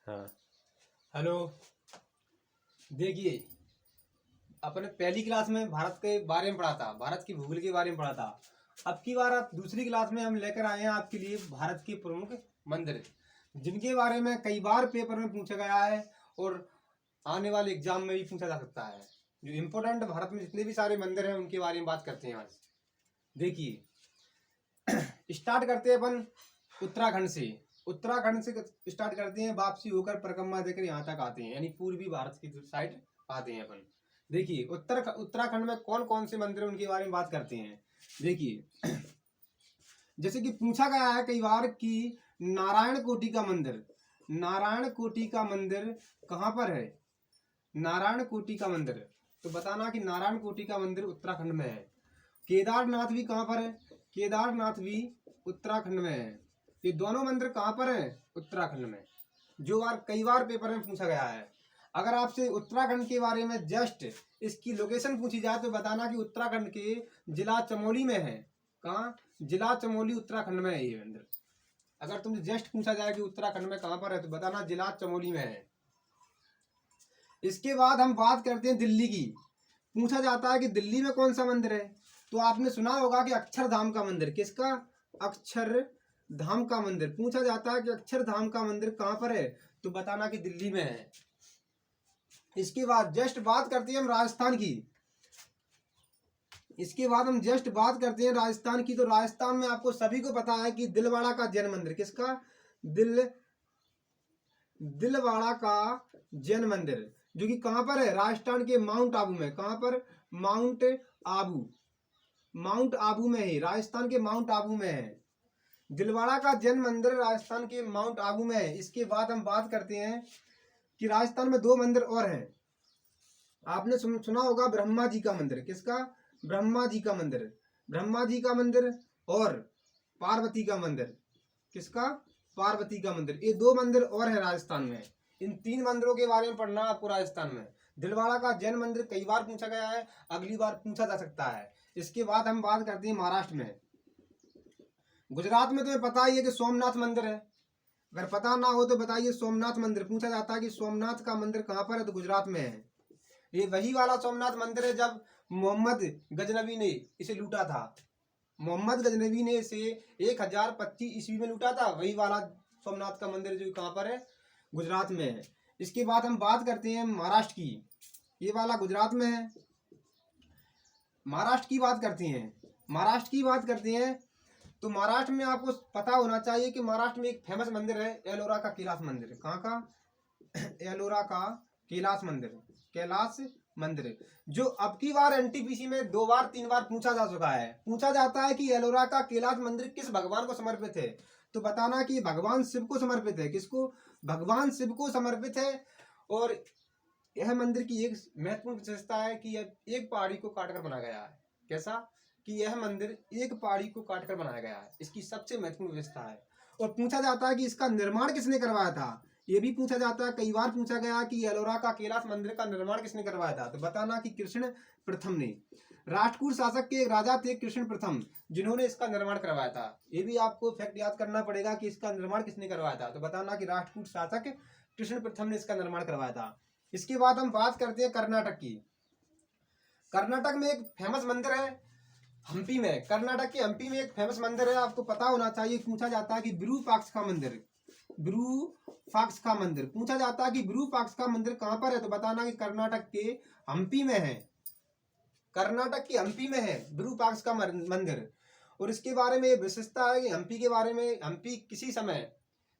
हाँ। हेलो। देखिए, अपने पहली क्लास में भारत के बारे में पढ़ा था, भारत की भूगोल के बारे में पढ़ा था। अब की बार आप दूसरी क्लास में हम लेकर आए हैं आपके लिए भारत के प्रमुख मंदिर, जिनके बारे में कई बार पेपर में पूछा गया है और आने वाले एग्जाम में भी पूछा जा सकता है। जो इम्पोर्टेंट भारत में जितने भी सारे मंदिर हैं उनके बारे में बात करते हैं आज। देखिए, स्टार्ट करते हैं अपन उत्तराखंड से। उत्तराखंड से स्टार्ट करते हैं, वापसी होकर परिक्रमा देकर यहाँ तक आते हैं, यानी पूर्वी भारत की साइड आते हैं अपन। देखिए, उत्तराखंड में कौन कौन से मंदिर हैं उनके बारे में बात करते हैं। देखिए, जैसे कि पूछा गया है कई बार कि नारायण कोटि का मंदिर, नारायण कोटि का मंदिर कहाँ पर है। नारायण कोटि का मंदिर, तो बताना कि नारायण कोटि का मंदिर उत्तराखंड में है। केदारनाथ भी कहाँ पर है, केदारनाथ भी उत्तराखंड में है। ये दोनों मंदिर कहाँ पर हैं, उत्तराखंड में। जो कई बार पेपर में पूछा गया है। अगर आपसे उत्तराखंड के बारे में जस्ट इसकी लोकेशन पूछी जाए तो बताना कि उत्तराखंड के जिला चमोली में है। कहाँ, जिला चमोली उत्तराखंड में है ये मंदिर। अगर तुमसे जस्ट पूछा जाए कि उत्तराखंड में कहाँ पर है तो बताना जिला चमोली में है। इसके बाद हम बात करते हैं दिल्ली की। पूछा जाता है कि दिल्ली में कौन सा मंदिर है, तो आपने सुना होगा कि अक्षरधाम का मंदिर। किसका, अक्षरधाम का मंदिर। पूछा जाता है कि अक्षरधाम का मंदिर कहाँ पर है, तो बताना कि दिल्ली में है। इसके बाद जस्ट बात करते हैं हम राजस्थान की। इसके बाद हम जस्ट बात करते हैं राजस्थान की। तो राजस्थान में आपको सभी को पता है कि दिलवाड़ा का जैन मंदिर। किसका, दिलवाड़ा का जैन मंदिर, जो कि कहाँ पर है, राजस्थान के माउंट आबू में। कहाँ पर, माउंट आबू, माउंट आबू में है, राजस्थान के माउंट आबू में है। दिलवाड़ा का जैन मंदिर राजस्थान के माउंट आबू में है। इसके बाद हम बात करते हैं कि राजस्थान में दो मंदिर और हैं। आपने सुना होगा ब्रह्मा जी का मंदिर। किसका, ब्रह्मा जी का मंदिर, ब्रह्मा जी का मंदिर और पार्वती का मंदिर। किसका, पार्वती का मंदिर। ये दो मंदिर और है राजस्थान में। इन तीन मंदिरों के बारे में पढ़ना आपको राजस्थान में। दिलवाड़ा का जैन मंदिर कई बार पूछा गया है, अगली बार पूछा जा सकता है। इसके बाद हम बात करते हैं महाराष्ट्र में। गुजरात में तुम्हें पता ही है कि सोमनाथ मंदिर है। अगर पता ना हो तो बताइए, सोमनाथ मंदिर पूछा जाता है कि सोमनाथ का मंदिर कहाँ पर है, तो गुजरात में है। ये वही वाला सोमनाथ मंदिर है जब मोहम्मद गजनबी ने इसे लूटा था। मोहम्मद गजनबी ने इसे 1025 ईस्वी में लूटा था। वही वाला सोमनाथ का मंदिर जो कहाँ पर है, गुजरात में है। इसके बाद हम बात करते हैं महाराष्ट्र की। ये वाला गुजरात में है। महाराष्ट्र की बात करते हैं, महाराष्ट्र की बात करते हैं। तो महाराष्ट्र में आपको पता होना चाहिए कि महाराष्ट्र में एक फेमस मंदिर है, एलोरा का कैलाश मंदिर। कहाँ का, एलोरा का कैलाश मंदिर, कैलाश मंदिर, जो अब की बार एनटीपीसी में 2 बार 3 बार पूछा जा चुका है। पूछा जाता है कि एलोरा का कैलाश मंदिर किस भगवान को समर्पित है, तो बताना कि भगवान शिव को समर्पित है। किसको, भगवान शिव को समर्पित है। और यह मंदिर की एक महत्वपूर्ण विशेषता है कि यह एक पहाड़ी को काटकर बनाया गया है। कैसा, कि यह मंदिर एक पहाड़ी को काटकर बनाया गया है, इसकी सबसे महत्वपूर्ण विशेषता है। और पूछा जाता है कि इसका निर्माण किसने करवाया था, ये भी पूछा जाता है। कई बार पूछा गया कि एलोरा का कैलाश मंदिर का निर्माण किसने करवाया था, तो बताना कि कृष्ण प्रथम ने। राष्ट्रकूट शासक के एक राजा थे कृष्ण प्रथम, जिन्होंने इसका निर्माण करवाया था। ये भी आपको फैक्ट याद करना पड़ेगा कि इसका निर्माण किसने करवाया था, तो बताना कि राष्ट्रकूट शासक कृष्ण प्रथम ने इसका निर्माण करवाया था। इसके बाद हम बात करते हैं कर्नाटक की। कर्नाटक में एक फेमस मंदिर है हम्पी में। कर्नाटक के हम्पी में एक फेमस मंदिर है, आपको पता होना चाहिए। पूछा जाता है कि विरूपाक्ष का मंदिर, विरूपाक्ष का मंदिर। पूछा जाता है कि विरूपाक्ष का मंदिर कहाँ पर है, तो बताना कि कर्नाटक के हम्पी में है। कर्नाटक के हम्पी में है विरूपाक्ष का मंदिर। और इसके बारे में विशेषता है कि हम्पी के बारे में, हम्पी किसी समय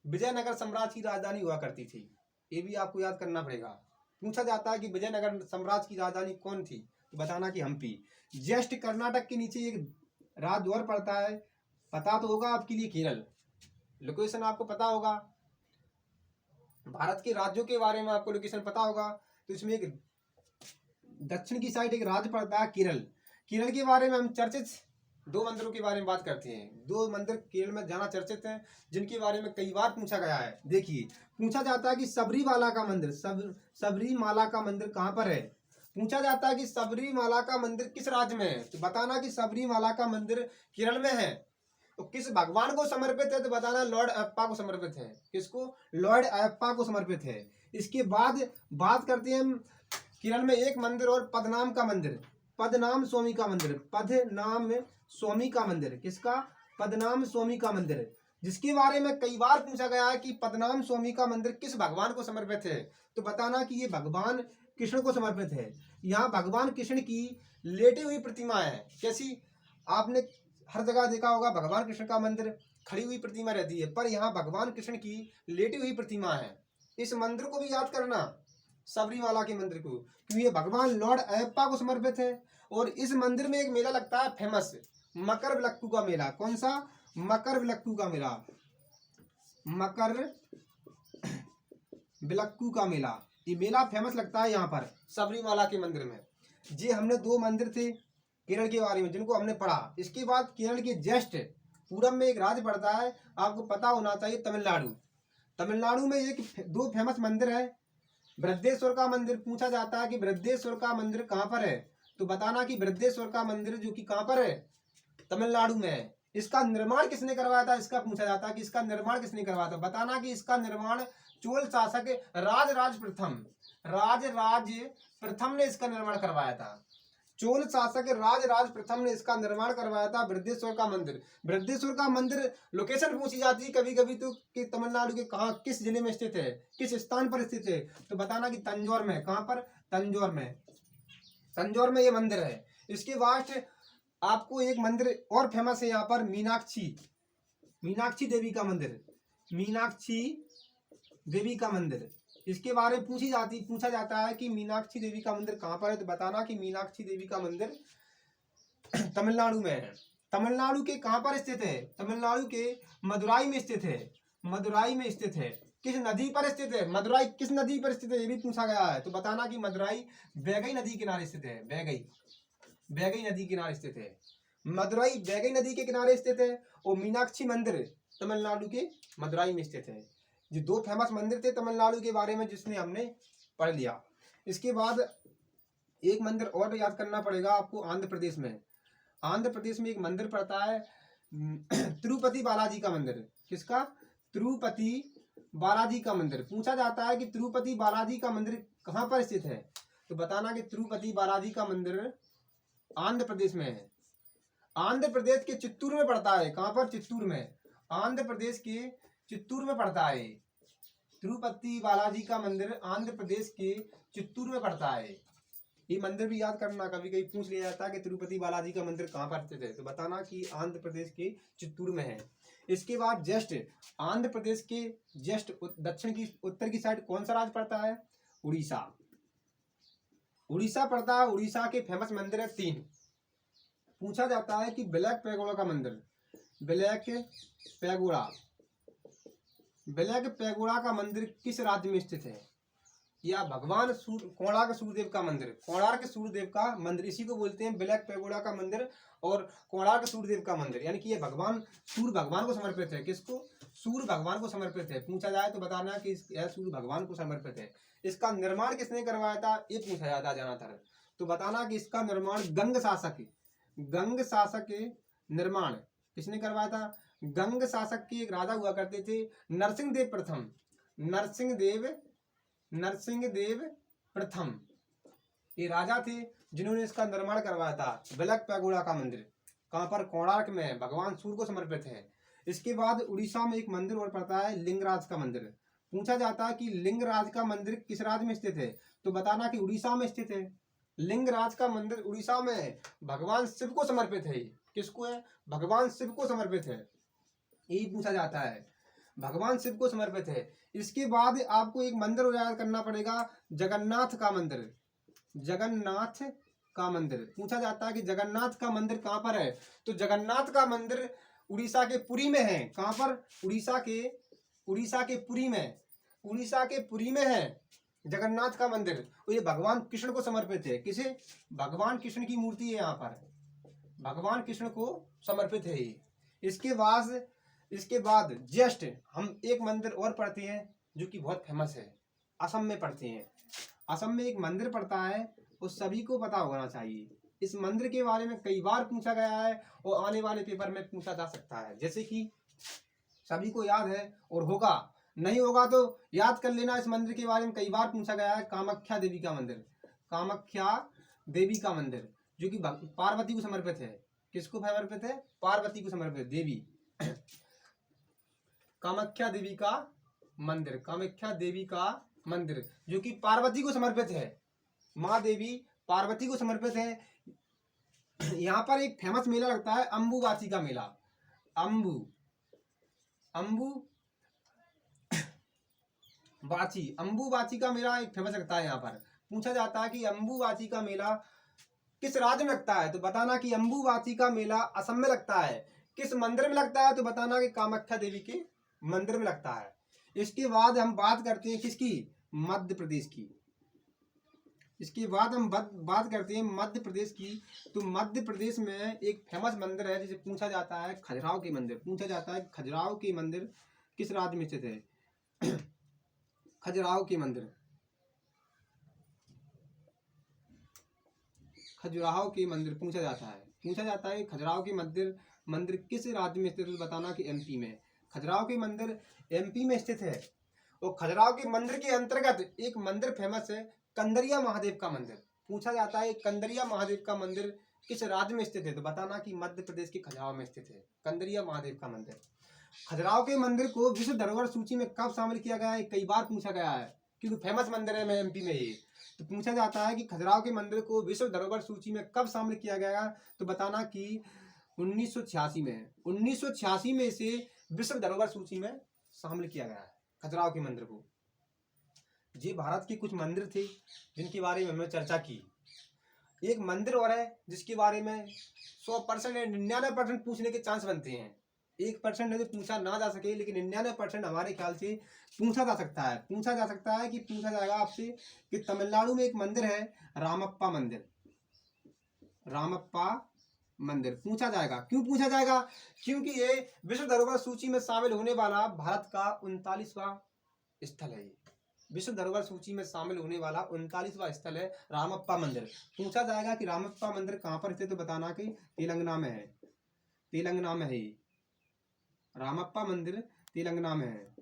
विजयनगर साम्राज्य की राजधानी हुआ करती थी। ये भी आपको याद करना पड़ेगा। पूछा जाता है कि विजयनगर साम्राज्य की राजधानी कौन थी, तो बताना कि हम्पी। जस्ट कर्नाटक के नीचे एक राजद्वार पड़ता है, पता तो होगा आपके लिए, केरल। लोकेशन आपको पता होगा, भारत के राज्यों के बारे में आपको लोकेशन पता होगा। तो इसमें एक दक्षिण की साइड एक राज्य पड़ता है केरल। केरल के बारे में हम चर्चित दो मंदिरों के बारे में बात करते हैं। दो मंदिर केरल में जाना चर्चित हैं, जिनके बारे में कई बार पूछा गया है। देखिए, पूछा जाता है कि सबरीमाला का मंदिर, सबरीमाला का मंदिर कहाँ पर है। पूछा जाता है कि सबरीमाला का मंदिर किस राज्य में है, तो बताना कि सबरीमाला का मंदिर केरल में है। तो किस भगवान को समर्पित है? तो बताना लॉर्ड अयप्पा को समर्पित है। किसको? लॉर्ड अयप्पा को समर्पित है। इसके बाद बात करते हैं हम केरल में एक मंदिर और पद्मनाभ का मंदिर, पद्मनाभ स्वामी का मंदिर, पद्मनाभ स्वामी का मंदिर। किसका? पद्मनाभ स्वामी का मंदिर, जिसके बारे में कई बार पूछा गया है कि पद्मनाभ स्वामी का मंदिर किस भगवान को समर्पित है? तो बताना कि ये भगवान कृष्ण को समर्पित है। यहाँ भगवान कृष्ण की लेटी हुई प्रतिमा है। कैसी? आपने हर जगह देखा होगा भगवान कृष्ण का मंदिर खड़ी हुई प्रतिमा रहती है, पर यहाँ भगवान कृष्ण की लेटी हुई प्रतिमा है। इस मंदिर को भी याद करना, सबरीमाला के मंदिर को, क्योंकि ये भगवान लॉर्ड अयप्पा को समर्पित है। और इस मंदिर में एक मेला लगता है फेमस, मकरविलक्कू का मेला। कौन सा? मकरविलक्कू का मेला, मकरविलक्कू का मेला। ये मेला फेमस लगता है यहाँ पर सबरीमाला के मंदिर में। ये हमने दो मंदिर थे केरल के बारे में जिनको हमने पढ़ा। इसके बाद केरल के जस्ट पूरब में एक राज्य पड़ता है, आपको पता होना चाहिए, तमिलनाडु। तमिलनाडु में एक दो फेमस मंदिर है। बृहदेश्वर का मंदिर, पूछा जाता है कि बृहदेश्वर का मंदिर कहाँ पर है? तो बताना कि बृहदेश्वर का मंदिर जो कि कहाँ पर है? तमिलनाडु में है। इसका निर्माण किसने करवाया था? इसका पूछा जाता है कि इसका निर्माण किसने करवाया था? बताना कि इसका निर्माण चोल शासक राजराज प्रथम ने इसका निर्माण करवाया था। चोल शासक राजराज प्रथम ने इसका निर्माण करवाया था बृहदेश्वर का मंदिर। बृहदेश्वर का मंदिर लोकेशन पूछी जाती है कभी कभी तो कि तमिलनाडु के कहाँ, किस जिले में स्थित है, किस स्थान पर स्थित है? तो बताना कि तंजौर में। कहाँ पर? तंजौर में। तंजौर में ये मंदिर है। इसके बाद आपको एक मंदिर और फेमस है यहाँ पर, मीनाक्षी देवी का मंदिर, मीनाक्षी देवी का मंदिर। इसके बारे में पूछा जाता है कि मीनाक्षी देवी का मंदिर कहाँ पर है? तो बताना कि मीनाक्षी देवी का मंदिर तमिलनाडु में है। तमिलनाडु के कहाँ पर स्थित है? तमिलनाडु के मदुराई में स्थित है। मदुराई में स्थित है। किस नदी पर स्थित है? मदुराई किस नदी पर स्थित है? ये भी पूछा गया है। तो बताना कि मदुराई वैगई नदी किनारे स्थित है। वैगई नदी किनारे स्थित है। मदुराई वैगई नदी के किनारे स्थित है और मीनाक्षी मंदिर तमिलनाडु के मदुराई में स्थित है। जो दो फेमस मंदिर थे तमिलनाडु के बारे में जिसने हमने पढ़ लिया। इसके बाद एक मंदिर और याद करना पड़ेगा आपको, आंध्र प्रदेश में। आंध्र प्रदेश में एक मंदिर पड़ता है तिरुपति बालाजी का मंदिर। किसका? तिरुपति बालाजी का मंदिर। पूछा जाता है कि तिरुपति बालाजी का मंदिर कहाँ पर स्थित है? तो बताना कि तिरुपति बालाजी का मंदिर आंध्र प्रदेश में है। आंध्र प्रदेश के चित्तूर में पड़ता है। कहाँ पर? चित्तूर में। आंध्र प्रदेश के चित्तूर में पड़ता है। तिरुपति बालाजी का मंदिर आंध्र प्रदेश के चित्तूर में पड़ता है। ये मंदिर भी याद करना, कभी कभी पूछ लिया जाता है कि तिरुपति बालाजी का मंदिर कहाँ पर स्थित है? तो बताना कि आंध्र प्रदेश के चित्तूर में है। इसके बाद जस्ट आंध्र प्रदेश के जस्ट दक्षिण की उत्तर की साइड कौन सा राज्य पड़ता है? उड़ीसा। उड़ीसा पड़ता है। उड़ीसा के फेमस मंदिर है 3। पूछा जाता है कि ब्लैक पैगोडा का मंदिर, ब्लैक पैगोडा का मंदिर किस राज्य में स्थित है? या भगवान कोणार्क सूर्यदेव का मंदिर, कोणार्क सूर्यदेव का मंदिर, इसी को बोलते हैं ब्लैक पैगोडा का मंदिर और कोणार्क सूर्यदेव का मंदिर। यानी कि ये भगवान सूर्य भगवान को समर्पित है। किसको? सूर्य भगवान को समर्पित है। पूछा जाए तो बताना कि यह सूर्य भगवान को समर्पित है। इसका निर्माण किसने करवाया था? ये पूछा जाता ज्यादातर। तो बताना कि इसका निर्माण गंग शासक के निर्माण किसने करवाया था? गंग शासक के एक राजा हुआ करते थे, नरसिंहदेव प्रथम। ये राजा थे जिन्होंने इसका निर्माण करवाया था ब्लैक पैगोडा का मंदिर। कहाँ पर? कोणार्क में। भगवान सूर्य को समर्पित है। इसके बाद उड़ीसा में एक मंदिर और पड़ता है, लिंगराज का मंदिर। पूछा जाता है कि लिंगराज का मंदिर किस राज्य में स्थित है? तो बताना कि उड़ीसा में स्थित है। लिंगराज का मंदिर उड़ीसा में है। भगवान शिव को समर्पित है। किसको है? भगवान शिव को समर्पित है। यही पूछा जाता है, भगवान शिव को समर्पित है। इसके बाद आपको एक मंदिर और याद करना पड़ेगा, जगन्नाथ का मंदिर। जगन्नाथ का मंदिर। पूछा जाता है कि जगन्नाथ का मंदिर कहाँ पर है? तो जगन्नाथ का मंदिर उड़ीसा के पुरी में है। कहाँ पर? उड़ीसा के पुरी में है जगन्नाथ का मंदिर। और ये भगवान कृष्ण को समर्पित है। किसे? भगवान कृष्ण की मूर्ति है यहाँ पर, भगवान कृष्ण को समर्पित है ये। इसके बाद जस्ट हम एक मंदिर और पढ़ते हैं जो कि बहुत फेमस है, असम में पढ़ते हैं। असम में एक मंदिर पड़ता है, उस सभी को पता होना चाहिए। इस मंदिर के बारे में कई बार पूछा गया है और आने वाले पेपर में पूछा जा सकता है। जैसे कि सभी को याद है और होगा, नहीं होगा तो याद कर लेना, इस मंदिर के बारे में कई बार पूछा गया है, कामाख्या देवी का मंदिर। कामाख्या देवी का मंदिर जो कि पार्वती को समर्पित है। किसको समर्पित है? पार्वती को समर्पित देवी। कामाख्या देवी का मंदिर, कामाख्या देवी का मंदिर जो कि पार्वती को समर्पित है, माँ देवी पार्वती को समर्पित है। यहाँ पर एक फेमस मेला लगता है, अम्बुबाची का मेला। अम्बुबाची का मेला एक फेमस लगता है। यहाँ पर पूछा जाता है कि अम्बुबाची का मेला किस राज्य में लगता है, तो बताना कि अम्बुबाची का मेला असम में लगता है। किस मंदिर में लगता है, तो बताना कि कामाख्या देवी के मंदिर में लगता है। इसके बाद हम बात करते हैं किसकी? मध्य प्रदेश की। इसके बाद हम बात करते हैं मध्य प्रदेश की। तो मध्य प्रदेश में एक फेमस मंदिर है जिसे पूछा जाता है खजुराहो के मंदिर। पूछा जाता है खजुराहो के मंदिर किस राज्य में स्थित है? खजुराहो के मंदिर, खजुराहो के मंदिर पूछा जाता है। खजुराहो के मंदिर किस राज्य में स्थित है? बताना कि एमपी में। खजुराहो के मंदिर एमपी में स्थित है। और खजुराहो के मंदिर के अंतर्गत एक मंदिर फेमस है, कंदरिया महादेव का मंदिर। पूछा जाता है कंदरिया महादेव का मंदिर किस राज्य में स्थित है? तो बताना कि मध्य प्रदेश के खजुराहो में स्थित है कंदरिया महादेव का मंदिर। खजुराहो के मंदिर को विश्व धरोहर सूची में कब शामिल किया गया है? कई बार पूछा गया है क्योंकि फेमस मंदिर है एमपी में ये। तो पूछा जाता है कि खजुराहो के मंदिर को विश्व धरोहर सूची में कब शामिल किया गया? तो बताना कि 1986 में। 1986 में इसे विश्व धरोहर सूची में शामिल किया गया है खजुराहो के मंदिर को। ये भारत के कुछ मंदिर थे जिनके बारे में हमने चर्चा की। एक मंदिर और है जिसके बारे में 100% या 99% पूछने के चांस बनते हैं। 1% यदि पूछा ना जा सके, लेकिन 99% हमारे ख्याल से पूछा जा सकता है। पूछा जाएगा आपसे कि तमिलनाडु में एक मंदिर है रामप्पा मंदिर। रामप्पा मंदिर पूछा जाएगा। क्यों पूछा जाएगा? क्योंकि ये विश्व धरोहर सूची में शामिल होने वाला भारत का 39वां स्थल है। विश्व धरोहर सूची में शामिल होने वाला 39वां स्थल है रामप्पा मंदिर। पूछा जाएगा कि रामप्पा मंदिर कहाँ पर स्थित है? तो बताना कि तेलंगाना में है। तेलंगाना में है रामप्पा मंदिर, तेलंगाना में है।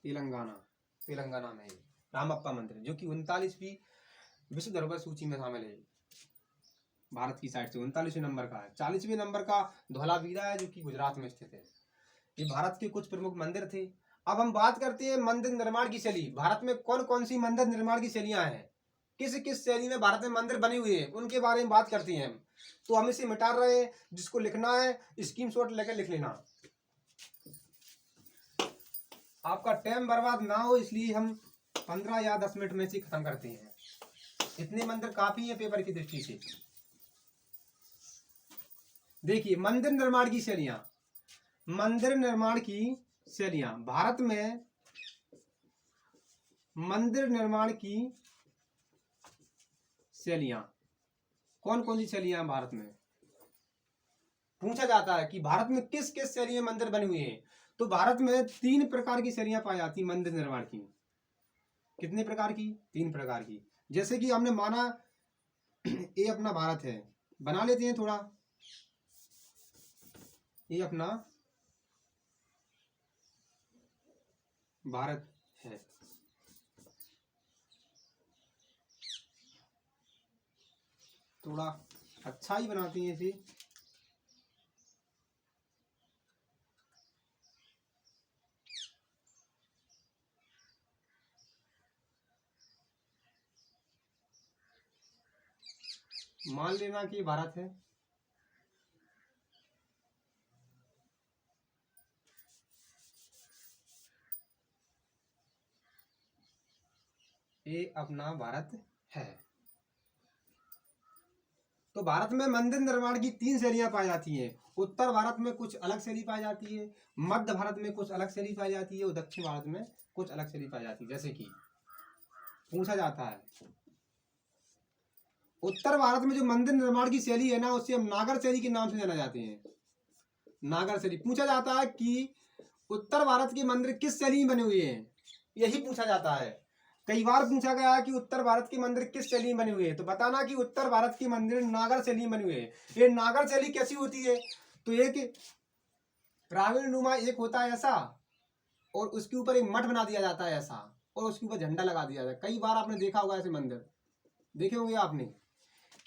तेलंगाना में है रामप्पा मंदिर जो कि 39वीं विश्व धरोहर सूची में शामिल है भारत की साइड से। 39वें नंबर का है। 40वें नंबर का धौलावीरा है जो कि गुजरात में स्थित है। ये भारत के कुछ प्रमुख मंदिर थे। अब हम बात करते हैं मंदिर निर्माण की शैली। भारत में कौन कौन सी मंदिर निर्माण की शैलियां हैं, किस किस शैली में भारत में मंदिर बने हुए हैं, उनके बारे में बात करते हैं हम। तो हम इसे मिटा रहे हैं, जिसको लिखना है स्क्रीनशॉट लेकर लिख लेना। आपका टाइम बर्बाद ना हो इसलिए हम 15 या 10 मिनट में से खत्म करते हैं। इतने मंदिर काफी है पेपर की दृष्टि से। देखिए मंदिर निर्माण की शैलियां। मंदिर निर्माण की शैलियां भारत में, मंदिर निर्माण की शैलियां कौन कौन सी शैलियां हैं भारत में? पूछा जाता है कि भारत में किस किस शैली में मंदिर बने हुए हैं। तो भारत में 3 प्रकार की शैलियां पाई जाती हैं मंदिर निर्माण की। कितने प्रकार की? 3 प्रकार की। जैसे कि हमने माना ये अपना भारत है, बना लेते हैं थोड़ा। ये अपना भारत है, थोड़ा अच्छा ही बनाते हैं इसे। मान लेना कि भारत है। ये अपना भारत है। तो भारत में मंदिर निर्माण की 3 शैलियां पाई जाती हैं। उत्तर भारत में कुछ अलग शैली पाई जाती है, मध्य भारत में कुछ अलग शैली पाई जाती है और दक्षिण भारत में कुछ अलग शैली पाई जाती है। जैसे कि पूछा जाता है उत्तर भारत में जो मंदिर निर्माण की शैली है ना, उससे हम नागर शैली के नाम से जाना जाते हैं। नागर शैली। पूछा जाता है कि उत्तर भारत के मंदिर किस शैली में बने हुए हैं, यही पूछा जाता है। कई बार पूछा गया है कि उत्तर भारत के मंदिर किस शैली में बने हुए हैं, तो बताना कि उत्तर भारत के मंदिर नागर शैली में बने हुए हैं। ये नागर शैली कैसी होती है, तो एक पिरामिड नुमा एक होता है ऐसा, और उसके ऊपर एक मठ बना दिया जाता है ऐसा, और उसके ऊपर झंडा लगा दिया जाता है। कई बार आपने देखा होगा ऐसे मंदिर, देखे होंगे आपने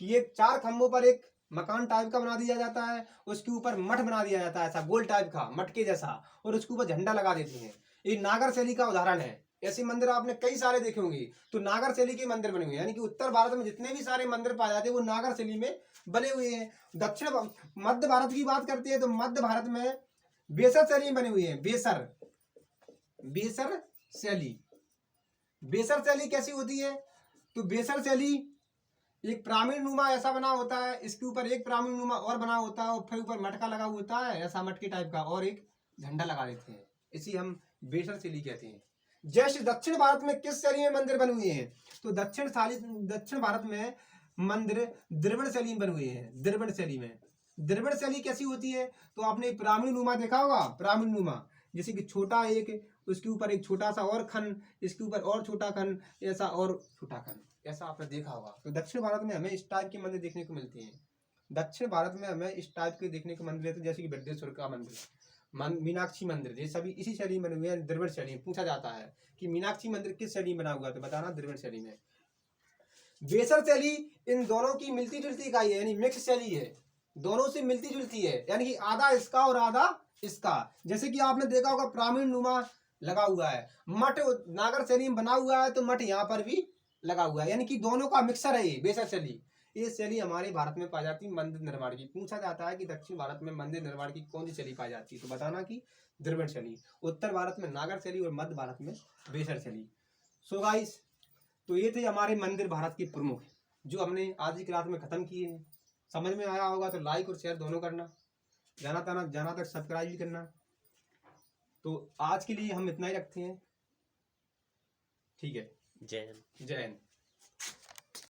कि एक 4 खंभों पर एक मकान टाइप का बना दिया जाता है, उसके ऊपर मठ बना दिया जाता है ऐसा गोल टाइप का मटके जैसा, और उसके ऊपर झंडा लगा देते हैं। ये नागर शैली का उदाहरण है। ऐसे मंदिर आपने कई सारे देखे होंगे, तो नागर शैली के मंदिर बने हुए हैं। यानी कि उत्तर भारत में जितने भी सारे मंदिर पाए जाते हैं वो नागर शैली में बने हुए हैं। दक्षिण मध्य भारत की बात करते हैं तो मध्य भारत में बेसर शैली में बने हुए हैं। बेसर शैली, बेसर शैली कैसी होती है, तो बेसर शैली एक पिरामिड नुमा ऐसा बना होता है, इसके ऊपर एक पिरामिड नुमा और बना होता है, और फिर ऊपर मटका लगा होता है ऐसा मटके टाइप का, और एक झंडा लगा देते हैं। इसी हम बेसर शैली कहते हैं। जैसे दक्षिण भारत में किस शैली में मंदिर बने हुए हैं, तो दक्षिण भारत में मंदिर द्रविड़ शैली में बने हुए हैं। द्रविड़ शैली में, द्रविड़ शैली कैसी होती है, तो आपने पिरामिड नुमा देखा होगा, पिरामिड नुमा जैसे कि छोटा एक, उसके ऊपर एक छोटा सा और खंड, इसके ऊपर और छोटा खंड, ऐसा और छोटा खंड, ऐसा आपने देखा होगा। तो दक्षिण भारत में हमें इस टाइप के मंदिर देखने को मिलते हैं। दक्षिण भारत में हमें इस टाइप के देखने को मंदिर रहते हैं, जैसे कि बृहदेश्वर का मंदिर, मीनाक्षी मंदिर, ये सभी इसी शैली में बने हुए हैं। द्रविड़ शैली में पूछा जाता है कि मीनाक्षी मंदिर किस शैली में बना हुआ है, तो बताना द्रविड़ शैली में। बेसर शैली इन दोनों की मिलती जुलती इकाई है, यानी मिक्स शैली है, दोनों से मिलती जुलती है, यानी कि आधा इसका और आधा इसका। जैसे कि आपने देखा होगा पिरामिड नुमा लगा हुआ है, मठ नागर शैली में बना हुआ है, तो मठ यहाँ पर भी लगा हुआ है, यानी कि दोनों का मिक्सर है ये बेसर शैली। ये शैली हमारे भारत में पाई जाती है मंदिर निर्माण की। पूछा जाता है कि दक्षिण भारत में मंदिर निर्माण की कौन सी शैली पाई जाती है, तो बताना कि द्रविड़ शैली, उत्तर भारत में नागर शैली और मध्य भारत में बेसर शैली। सो गाइस, तो ये थे हमारे मंदिर भारत के प्रमुख, जो हमने आज की क्लास में खत्म किए हैं। समझ में आया होगा तो लाइक और शेयर दोनों करना, जाना तक सब्सक्राइब भी करना। तो आज के लिए हम इतना ही रखते हैं, ठीक है। जय हिंद। जय हिंद।